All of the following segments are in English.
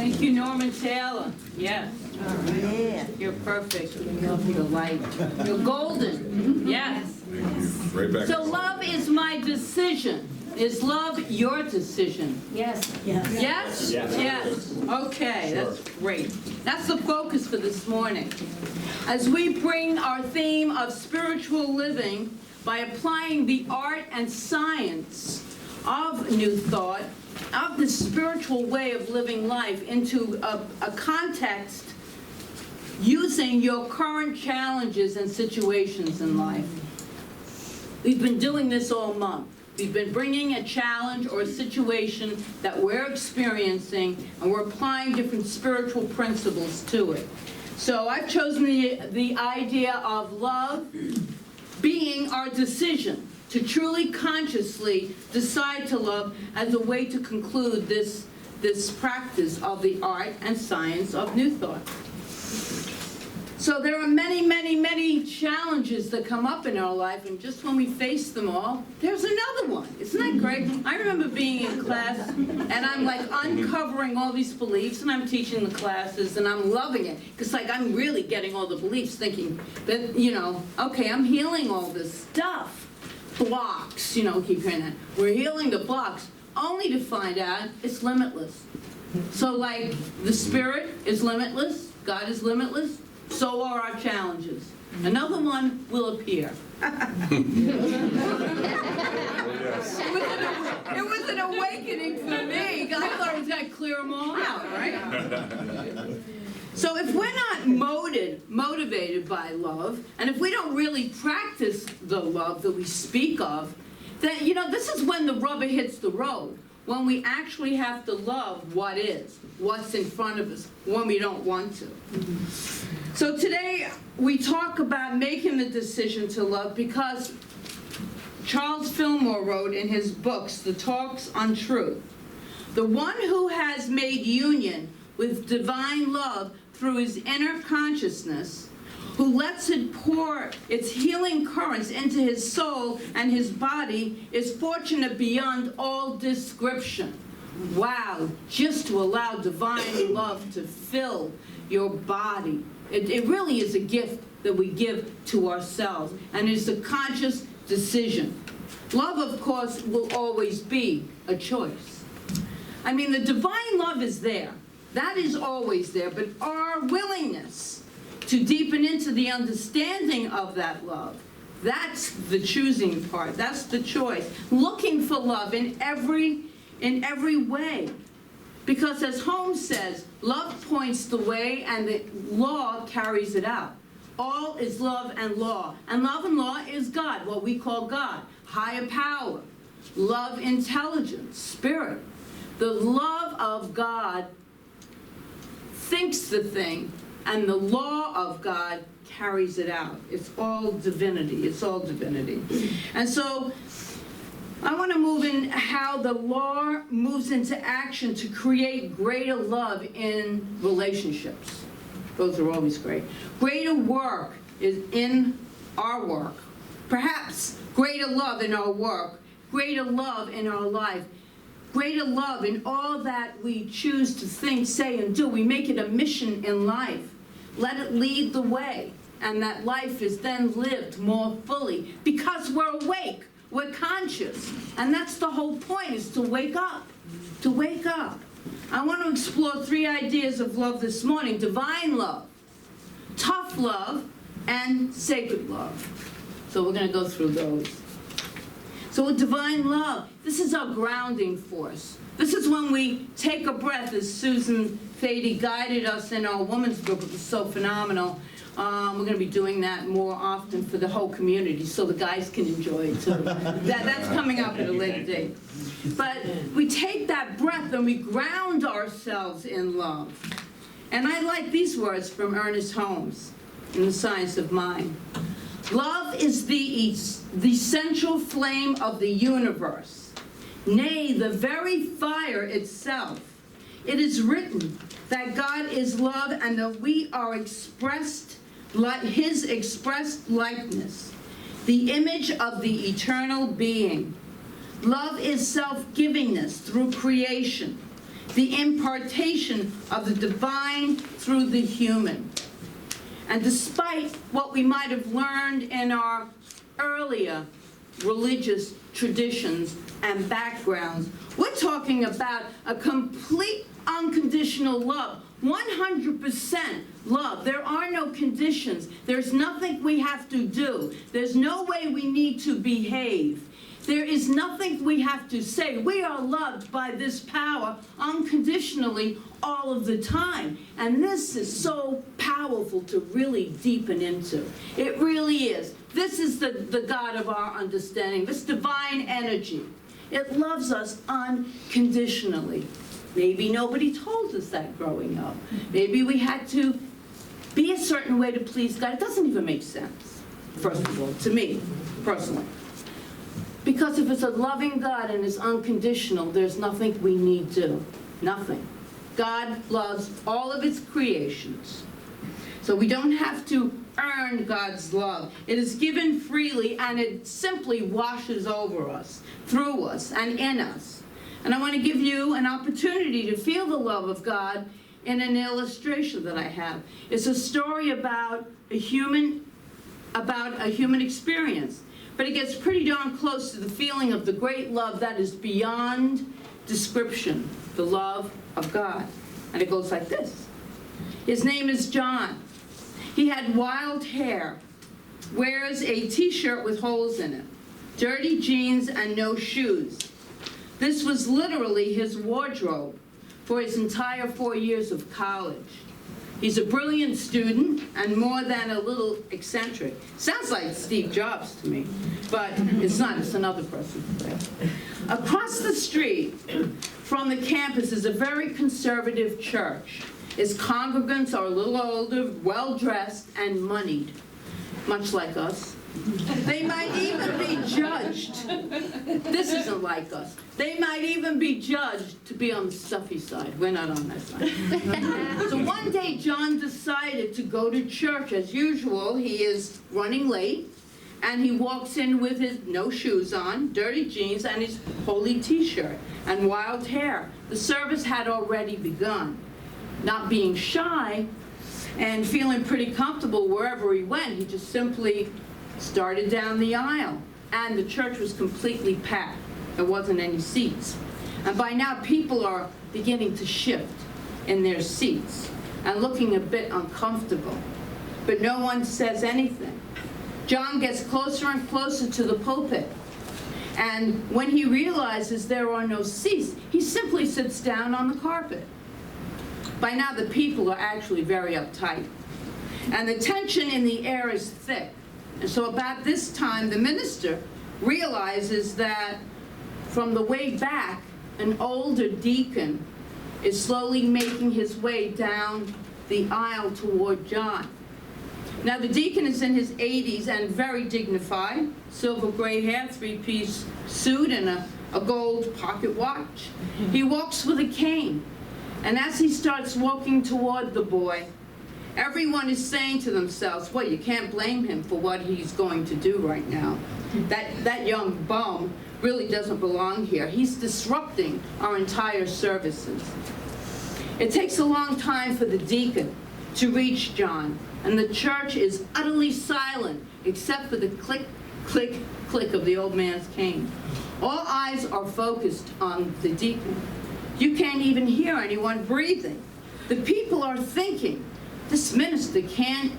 Thank you, Norman Taylor. Yes. Yeah. You're perfect. We love your light. You're golden. Yes. Right back. So love is my decision. Is love your decision? Yes. Yes. Yes? Yes. Yes. Okay, that's great. That's the focus for this morning. As we bring our theme of spiritual living by applying the art and science of New Thought, of the spiritual way of living life into a context using your current challenges and situations in life. We've been doing this all month. We've been bringing a challenge or a situation that we're experiencing, and we're applying different spiritual principles to it. So I've chosen the idea of love being our decision to truly consciously decide to love as a way to conclude this practice of the art and science of New Thought. So there are many, many, many challenges that come up in our life, and just when we face them all, there's another one. Isn't that great? I remember being in class, and I'm like uncovering all these beliefs, and I'm teaching the classes, and I'm loving it. Because like I'm really getting all the beliefs, thinking that, you know, okay, I'm healing all this stuff. Blocks, you know, keep hearing that. We're healing the blocks, only to find out it's limitless. So like the Spirit is limitless, God is limitless, so are our challenges. Another one will appear. It was an awakening for me. I thought I was going to clear them all out, right? So if we're not motivated by love, and if we don't really practice the love that we speak of, then, you know, this is when the rubber hits the road. When we actually have to love what is, what's in front of us, when we don't want to. So today we talk about making the decision to love because Charles Fillmore wrote in his books, The Talks on Truth, the one who has made union with divine love through his inner consciousness, who lets it pour its healing currents into his soul and his body, is fortunate beyond all description. Wow, just to allow divine love to fill your body. It really is a gift that we give to ourselves, and it's a conscious decision. Love, of course, will always be a choice. I mean, the divine love is there. That is always there, but our willingness to deepen into the understanding of that love, that's the choosing part. That's the choice. Looking for love in every way. Because as Holmes says, love points the way and the law carries it out. All is love and law. And love and law is God, what we call God. Higher power. Love, intelligence, spirit. The love of God thinks the thing, and the law of God carries it out. It's all divinity. It's all divinity. And so I want to move in how the law moves into action to create greater love in relationships. Those are always great. Greater work is in our work. Perhaps greater love in our work. Greater love in our life. Greater love in all that we choose to think, say, and do. We make it a mission in life. Let it lead the way. And that life is then lived more fully because we're awake. We're conscious. And that's the whole point, is to wake up. To wake up. I want to explore 3 ideas of love this morning. Divine love, tough love, and sacred love. So we're going to go through those. So with divine love, this is our grounding force. This is when we take a breath, as Susan Fady guided us in our women's group. It was so phenomenal. We're going to be doing that more often for the whole community so the guys can enjoy it too. That's coming up at a later date. But we take that breath and we ground ourselves in love. And I like these words from Ernest Holmes in The Science of Mind. Love is the essential flame of the universe, nay, the very fire itself. It is written that God is love and that we are expressed like his expressed likeness, the image of the eternal being. Love is self-givingness through creation. the impartation of the divine through the human. And despite what we might have learned in our earlier religious traditions and backgrounds, we're talking about a complete unconditional love. 100% love. There are no conditions. There's nothing we have to do. There's no way we need to behave. There is nothing we have to say. We are loved by this power unconditionally all of the time. And this is so powerful to really deepen into. It really is. This is the God of our understanding, this divine energy. It loves us unconditionally. Maybe nobody told us that growing up. Maybe we had to be a certain way to please God. It doesn't even make sense, first of all, to me, personally. Because if it's a loving God and it's unconditional, there's nothing we need to. Nothing. God loves all of His creations. So we don't have to earn God's love. It is given freely, and it simply washes over us, through us, and in us. And I want to give you an opportunity to feel the love of God in an illustration that I have. It's a story about a human experience. But it gets pretty darn close to the feeling of the great love that is beyond description, the love of God. And it goes like this. His name is John. He had wild hair, wears a t-shirt with holes in it, dirty jeans, and no shoes. This was literally his wardrobe for his entire 4 years of college. He's a brilliant student and more than a little eccentric. Sounds like Steve Jobs to me, but it's not. It's another person. Across the street from the campus is a very conservative church. Its congregants are a little older, well-dressed, and moneyed, much like us. They might even be judged. This isn't like us. They might even be judged to be on the stuffy side. We're not on that side. So one day, John decided to go to church. As usual, he is running late, and he walks in with his no shoes on, dirty jeans, and his holy t-shirt, and wild hair. The service had already begun. Not being shy, and feeling pretty comfortable wherever he went, he just simply started down the aisle, and the church was completely packed. There wasn't any seats. And by now, people are beginning to shift in their seats and looking a bit uncomfortable. But no one says anything. John gets closer and closer to the pulpit. And when he realizes there are no seats, he simply sits down on the carpet. By now, the people are actually very uptight. And the tension in the air is thick. And so about this time, the minister realizes that from the way back, an older deacon is slowly making his way down the aisle toward John. Now, the deacon is in his 80s and very dignified, silver gray hair, three-piece suit, and a gold pocket watch. He walks with a cane. And as he starts walking toward the boy, everyone is saying to themselves, well, you can't blame him for what he's going to do right now. That young bum really doesn't belong here. He's disrupting our entire services. It takes a long time for the deacon to reach John, and the church is utterly silent except for the click, click, click of the old man's cane. All eyes are focused on the deacon. You can't even hear anyone breathing. The people are thinking, this minister can't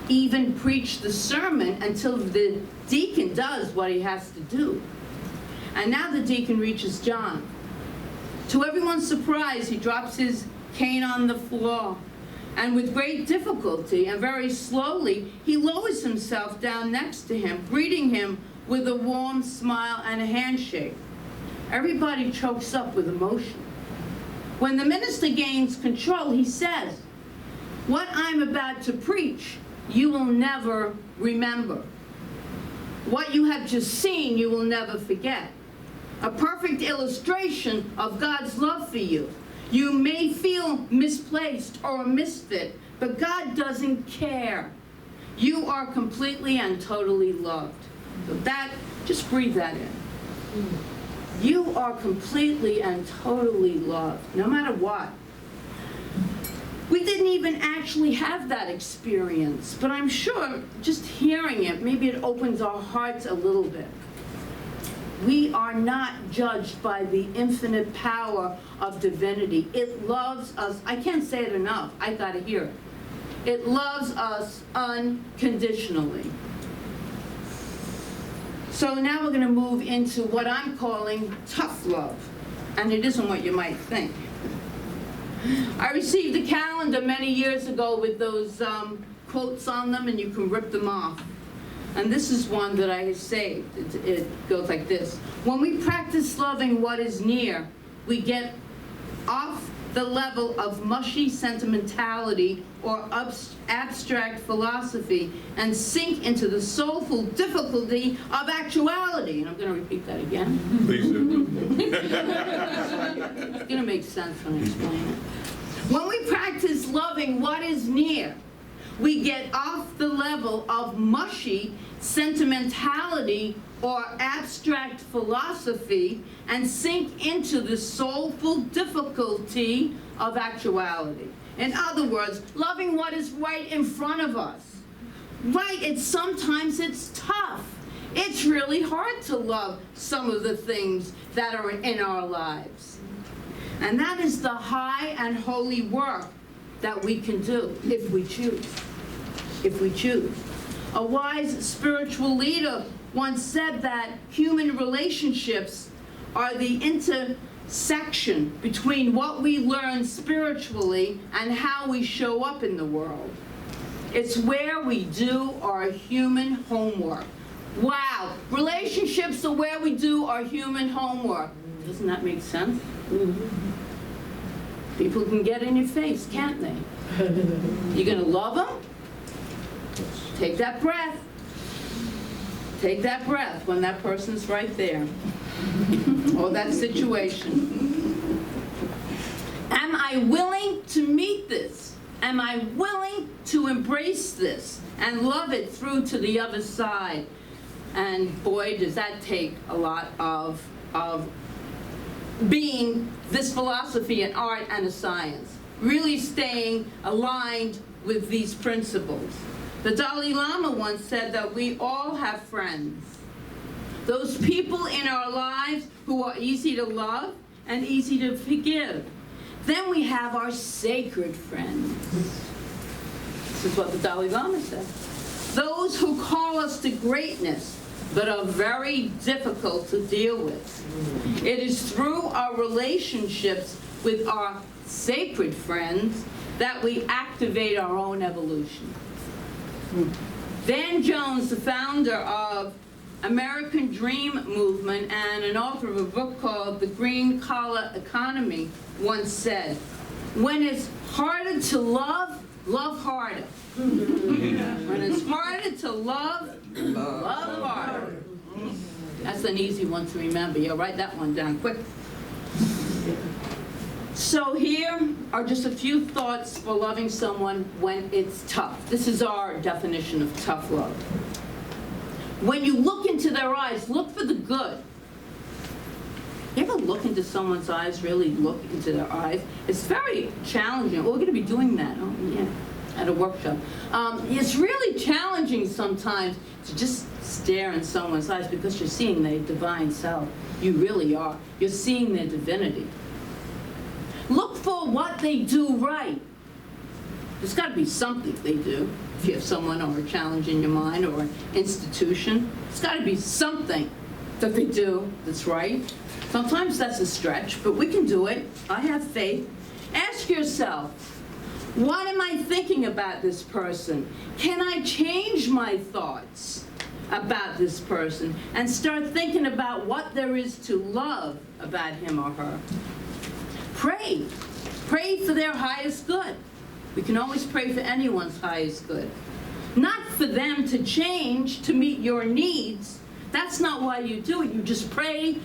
even preach the sermon until the deacon does what he has to do. And now the deacon reaches John. To everyone's surprise, he drops his cane on the floor. And with great difficulty and very slowly, he lowers himself down next to him, greeting him with a warm smile and a handshake. Everybody chokes up with emotion. When the minister gains control, he says, what I'm about to preach, you will never remember. What you have just seen, you will never forget. A perfect illustration of God's love for you. You may feel misplaced or a misfit, but God doesn't care. You are completely and totally loved. So that, just breathe that in. You are completely and totally loved, no matter what. We didn't even actually have that experience, but I'm sure just hearing it, maybe it opens our hearts a little bit. We are not judged by the infinite power of divinity. It loves us. I can't say it enough. I gotta hear it. It loves us unconditionally. So now we're going to move into what I'm calling tough love. And it isn't what you might think. I received a calendar many years ago with those quotes on them, and you can rip them off. And this is one that I saved. It goes like this. When we practice loving what is near, we get off the level of mushy sentimentality or abstract philosophy and sink into the soulful difficulty of actuality. And I'm going to repeat that again. Please do. It's going to make sense when I explain it. When we practice loving what is near, we get off the level of mushy sentimentality or abstract philosophy and sink into the soulful difficulty of actuality. In other words, loving what is right in front of us. Right, sometimes it's tough. It's really hard to love some of the things that are in our lives. And that is the high and holy work that we can do if we choose. If we choose. A wise spiritual leader once said that human relationships are the intersection between what we learn spiritually and how we show up in the world. It's where we do our human homework. Wow, relationships are where we do our human homework. Doesn't that make sense? Mm-hmm. People can get in your face, can't they? You're going to love them? Take that breath. Take that breath when that person's right there. Or that situation. Am I willing to meet this? Am I willing to embrace this and love it through to the other side? And boy, does that take a lot of being this philosophy and art and a science. Really staying aligned with these principles. The Dalai Lama once said that we all have friends. Those people in our lives who are easy to love and easy to forgive. Then we have our sacred friends. This is what the Dalai Lama said. Those who call us to greatness, but are very difficult to deal with. It is through our relationships with our sacred friends that we activate our own evolution. Van Jones, the founder of American Dream Movement and an author of a book called The Green Collar Economy, once said, when it's harder to love, love harder. When it's harder to love, love harder. That's an easy one to remember. You'll write that one down quick. So here are just a few thoughts for loving someone when it's tough. This is our definition of tough love. When you look into their eyes, look for the good. You ever look into someone's eyes, really look into their eyes? It's very challenging. We're going to be doing that, at a workshop. It's really challenging sometimes to just stare in someone's eyes because you're seeing their divine self. You really are. You're seeing their divinity. Look for what they do right. There's got to be something they do. If you have someone or a challenge in your mind or an institution, there's got to be something that they do that's right. Sometimes that's a stretch, but we can do it. I have faith. Ask yourself, what am I thinking about this person? Can I change my thoughts about this person and start thinking about what there is to love about him or her? Pray. Pray for their highest good. We can always pray for anyone's highest good. Not for them to change to meet your needs. That's not why you do it. You just pray.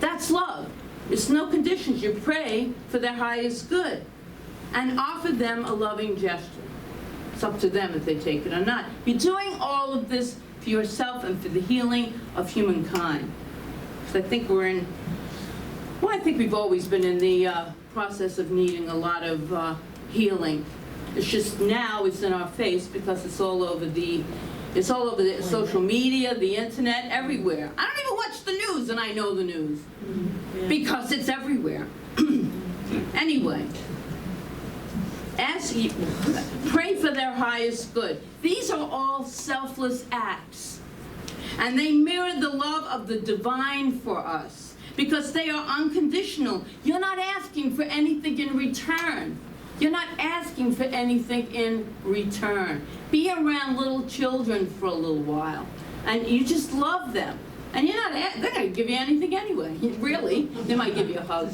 That's love. It's no conditions. You pray for their highest good and offer them a loving gesture. It's up to them if they take it or not. You're doing all of this for yourself and for the healing of humankind. Because I think we're in Well, I think we've always been in the process of needing a lot of healing. It's just now it's in our face because it's all over the social media, the internet, everywhere. I don't even watch the news, and I know the news because it's everywhere. Anyway, pray for their highest good. These are all selfless acts, and they mirror the love of the divine for us because they are unconditional. You're not asking for anything in return. You're not asking for anything in return. Be around little children for a little while, and you just love them. And you're not, they're not going to give you anything anyway, really. They might give you a hug,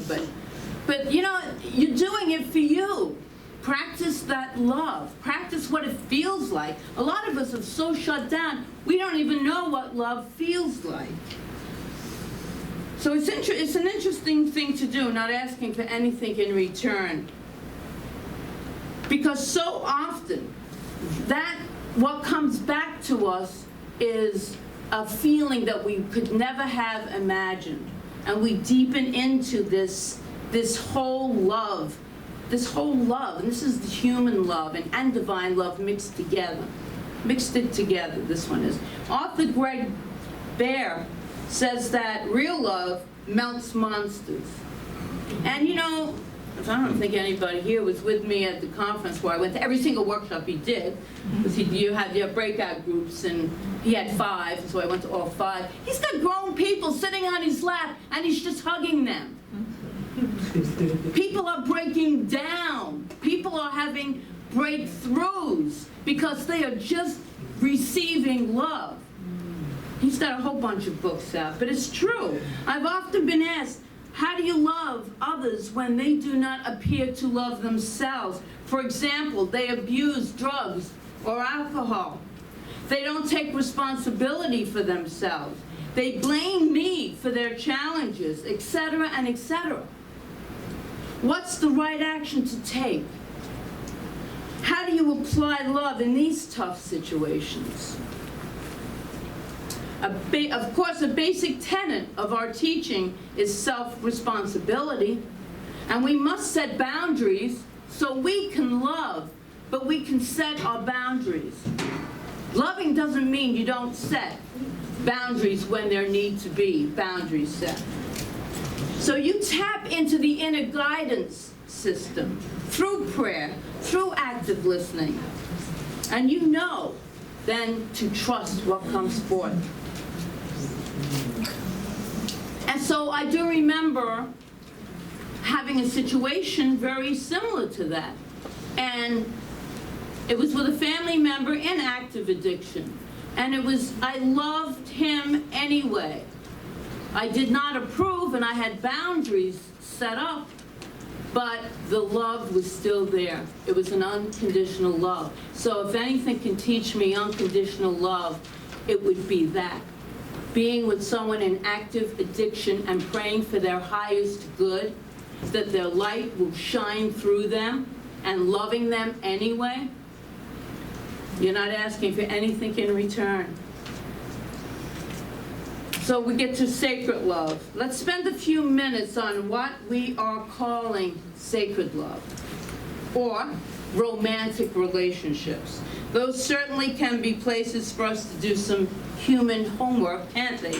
but you know, you're doing it for you. Practice that love. Practice what it feels like. A lot of us are so shut down, we don't even know what love feels like. So it's an interesting thing to do, not asking for anything in return. Because so often, what comes back to us is a feeling that we could never have imagined. And we deepen into this whole love. This whole love, and this is the human love and divine love mixed together. Mixed it together, this one is. Author Greg Bear says that real love melts monsters. And you know, I don't think anybody here was with me at the conference where I went to every single workshop he did. Because you had your breakout groups, and he had 5, so I went to all 5. He's got grown people sitting on his lap, and he's just hugging them. People are breaking down. People are having breakthroughs because they are just receiving love. He's got a whole bunch of books out, but it's true. I've often been asked, how do you love others when they do not appear to love themselves? For example, they abuse drugs or alcohol. They don't take responsibility for themselves. They blame me for their challenges, etc. and etc. What's the right action to take? How do you apply love in these tough situations? Of course, a basic tenet of our teaching is self-responsibility, and we must set boundaries so we can love, but we can set our boundaries. Loving doesn't mean you don't set boundaries when there need to be boundaries set. So you tap into the inner guidance system through prayer, through active listening, and you know then to trust what comes forth. And so I do remember having a situation very similar to that. And it was with a family member in active addiction. And I loved him anyway. I did not approve, and I had boundaries set up, but the love was still there. It was an unconditional love. So if anything can teach me unconditional love, it would be that. Being with someone in active addiction and praying for their highest good, that their light will shine through them, and loving them anyway. You're not asking for anything in return. So we get to sacred love. Let's spend a few minutes on what we are calling sacred love, or romantic relationships. Those certainly can be places for us to do some human homework, can't they?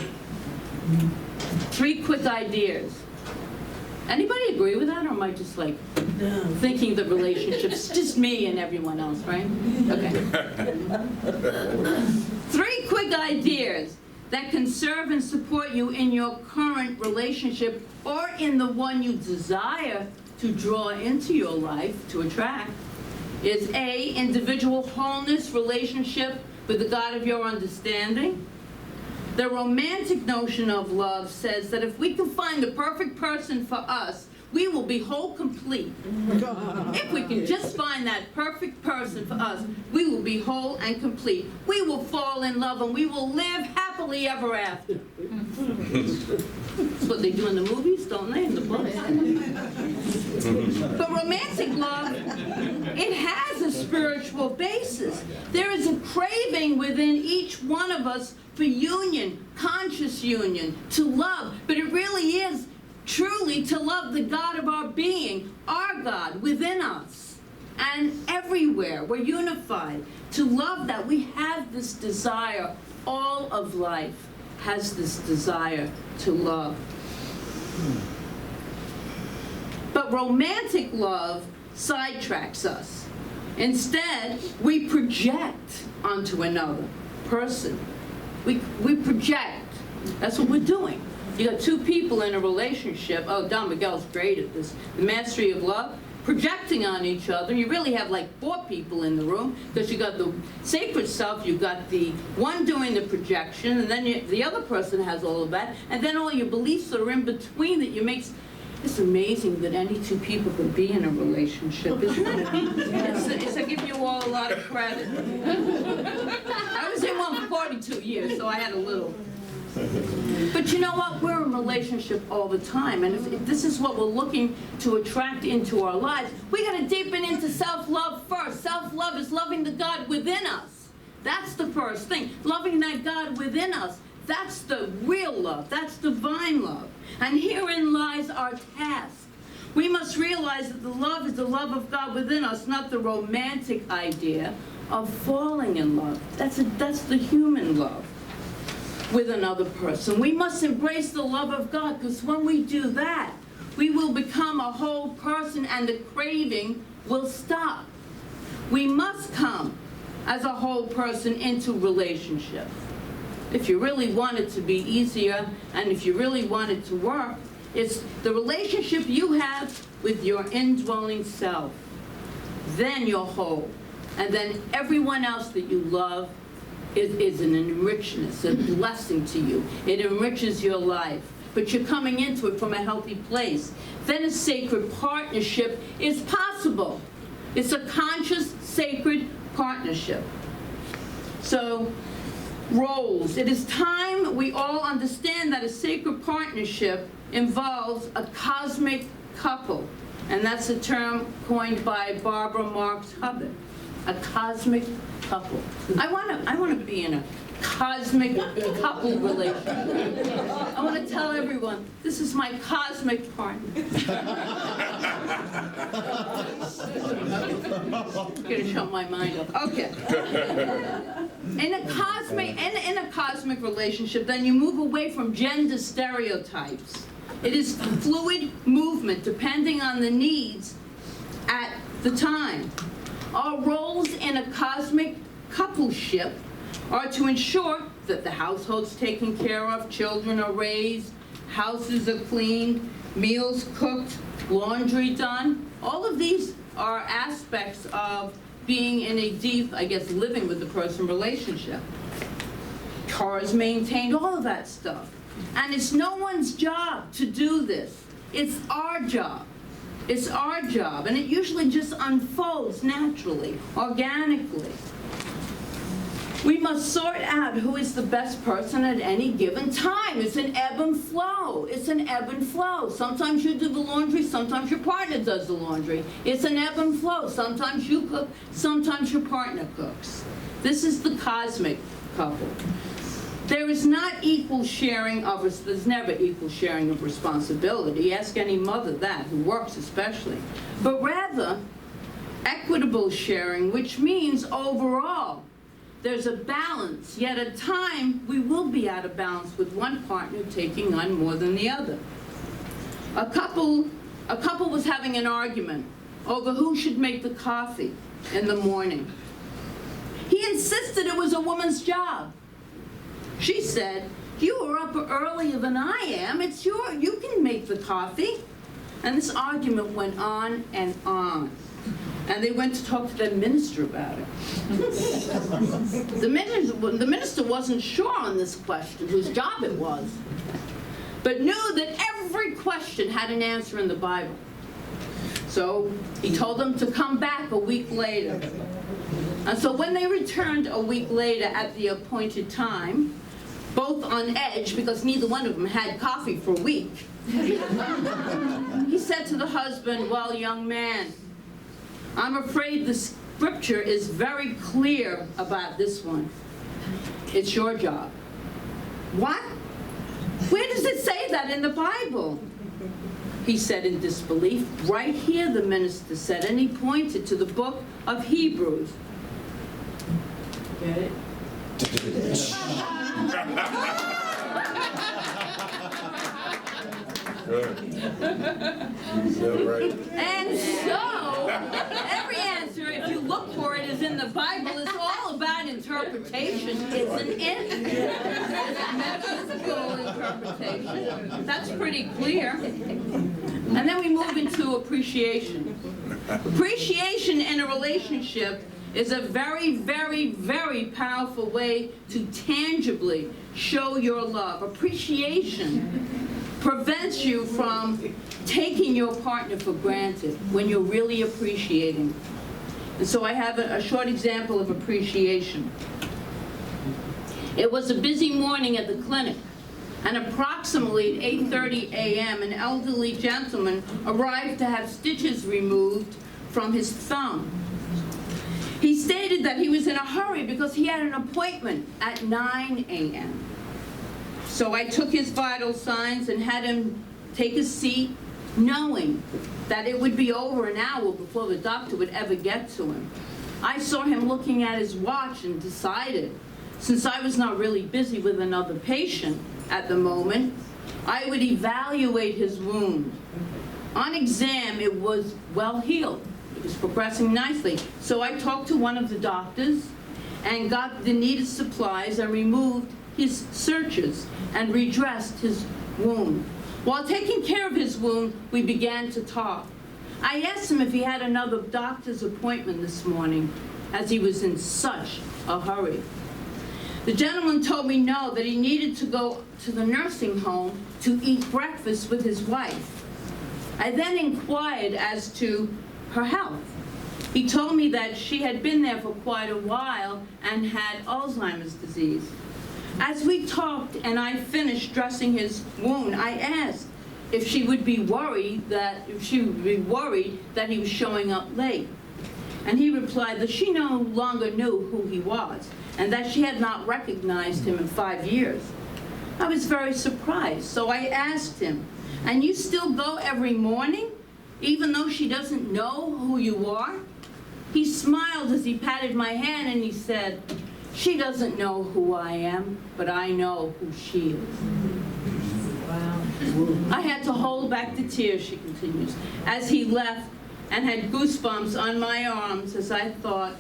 3 quick ideas. Anybody agree with that, or am I just like thinking the relationship's just me and everyone else, right? Okay. 3 quick ideas that can serve and support you in your current relationship or in the one you desire to draw into your life, to attract, is A, individual wholeness, relationship with the God of your understanding. The romantic notion of love says that if we can find the perfect person for us, we will be whole complete. If we can just find that perfect person for us, we will be whole and complete. We will fall in love and we will live happily ever after. That's what they do in the movies, don't they, in the books? But romantic love, it has a spiritual basis. There is a craving within each one of us for union, conscious union, to love. But it really is truly truly to love the God of our being, our God within us. And everywhere, we're unified. To love that, we have this desire. All of life has this desire to love. But romantic love sidetracks us. Instead, we project onto another person. We project. That's what we're doing. You got two people in a relationship. Oh, Don Miguel's great at this. The mastery of love. Projecting on each other. You really have like 4 people in the room, because you got the sacred self, you got the one doing the projection, and then the other person has all of that, and then all your beliefs that are in between that you make. It's amazing that any 2 people can be in a relationship, isn't it? I give you all a lot of credit. I was in one for 42 years, so I had a little. But you know what? We're in a relationship all the time, and if this is what we're looking to attract into our lives, we got to deepen into self-love first. Self-love is loving the God within us. That's the first thing. Loving that God within us. That's the real love. That's divine love. And herein lies our task. We must realize that the love is the love of God within us, not the romantic idea of falling in love. That's the human love with another person. We must embrace the love of God, because when we do that, we will become a whole person and the craving will stop. We must come as a whole person into relationship. If you really want it to be easier, and if you really want it to work, it's the relationship you have with your indwelling self. Then you're whole. And then everyone else that you love is an enrichment, a blessing to you. It enriches your life. But you're coming into it from a healthy place. Then a sacred partnership is possible. It's a conscious, sacred partnership. So, roles. It is time we all understand that a sacred partnership involves a cosmic couple. And that's a term coined by Barbara Marx Hubbard. A cosmic couple. I want to be in a cosmic couple relationship. I want to tell everyone, this is my cosmic partner. I'm going to shut my mind up. Okay. In a cosmic relationship, then you move away from gender stereotypes. It is fluid movement depending on the needs at the time. Our roles in a cosmic coupleship are to ensure that the household's taken care of, children are raised, houses are cleaned, meals cooked, laundry done. All of these are aspects of being in a deep, living with the person relationship. Cars maintained, all of that stuff. And it's no one's job to do this. It's our job. It's our job, and it usually just unfolds naturally, organically. We must sort out who is the best person at any given time. It's an ebb and flow. It's an ebb and flow. Sometimes you do the laundry, sometimes your partner does the laundry. It's an ebb and flow. Sometimes you cook, sometimes your partner cooks. This is the cosmic couple. There is not equal sharing of, there's never equal sharing of responsibility. Ask any mother that, who works especially. But rather, equitable sharing, which means overall, there's a balance, yet at time, we will be out of balance with one partner taking on more than the other. A couple was having an argument over who should make the coffee in the morning. He insisted it was a woman's job. She said, "You were up earlier than I am. You can make the coffee." And this argument went on and on. And they went to talk to the minister about it. The minister wasn't sure on this question, whose job it was, but knew that every question had an answer in the Bible. So he told them to come back a week later. And so when they returned a week later at the appointed time, both on edge because neither one of them had coffee for a week, he said to the husband, "Well, young man, I'm afraid the scripture is very clear about this one. It's your job." "What? Where does it say that in the Bible?" he said in disbelief. Right here, the minister said, and he pointed to the book of Hebrews. Get it? Yeah, right. And so, every answer, if you look for it, is in the Bible. It's all about interpretation, isn't it? It's metaphysical interpretation. That's pretty clear. And then we move into appreciation. Appreciation in a relationship is a very, very, very powerful way to tangibly show your love. Appreciation prevents you from taking your partner for granted when you're really appreciating. And so I have a short example of appreciation. It was a busy morning at the clinic, and approximately at 8:30 a.m., an elderly gentleman arrived to have stitches removed from his thumb. He stated that he was in a hurry because he had an appointment at 9 a.m. So I took his vital signs and had him take a seat, knowing that it would be over an hour before the doctor would ever get to him. I saw him looking at his watch and decided, since I was not really busy with another patient at the moment, I would evaluate his wound. On exam, it was well healed. It was progressing nicely. So I talked to one of the doctors and got the needed supplies and removed his sutures and redressed his wound. While taking care of his wound, we began to talk. I asked him if he had another doctor's appointment this morning, as he was in such a hurry. The gentleman told me no, that he needed to go to the nursing home to eat breakfast with his wife. I then inquired as to her health. He told me that she had been there for quite a while and had Alzheimer's disease. As we talked and I finished dressing his wound, I asked if she would be worried that he was showing up late. And he replied that she no longer knew who he was and that she had not recognized him in 5 years. I was very surprised, so I asked him, "And you still go every morning, even though she doesn't know who you are?" He smiled as he patted my hand and he said, "She doesn't know who I am, but I know who she is." Wow. I had to hold back the tears, she continues, as he left and had goosebumps on my arms as I thought,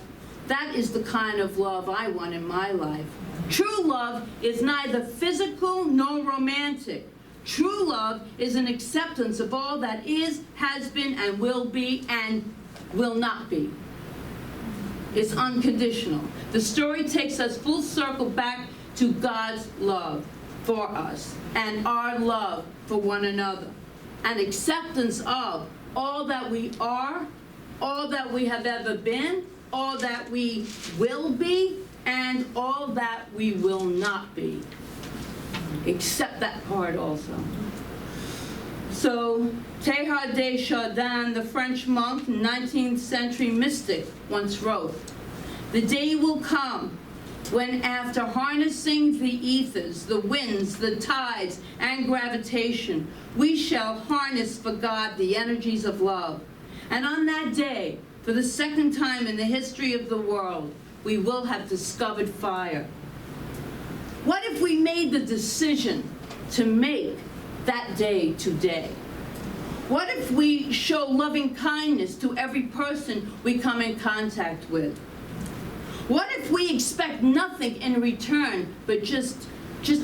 that is the kind of love I want in my life. True love is neither physical nor romantic. True love is an acceptance of all that is, has been, and will not be. It's unconditional. The story takes us full circle back to God's love for us and our love for one another. An acceptance of all that we are, all that we have ever been, all that we will be, and all that we will not be. Accept that part also. So, Teilhard de Chardin, the French monk, 19th century mystic, once wrote, "The day will come when after harnessing the ethers, the winds, the tides, and gravitation, we shall harness for God the energies of love. And on that day, for the second time in the history of the world, we will have discovered fire." What if we made the decision to make that day today? What if we show loving kindness to every person we come in contact with? What if we expect nothing in return but just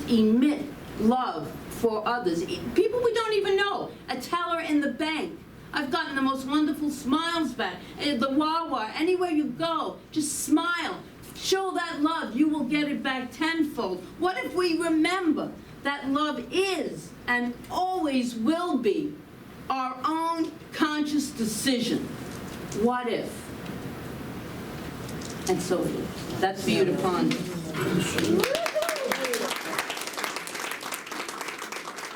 emit love for others? People we don't even know. A teller in the bank. I've gotten the most wonderful smiles back. The Wawa, anywhere you go, just smile. Show that love, you will get it back tenfold. What if we remember that love is and always will be our own conscious decision? What if? And so it is. That's for you to ponder.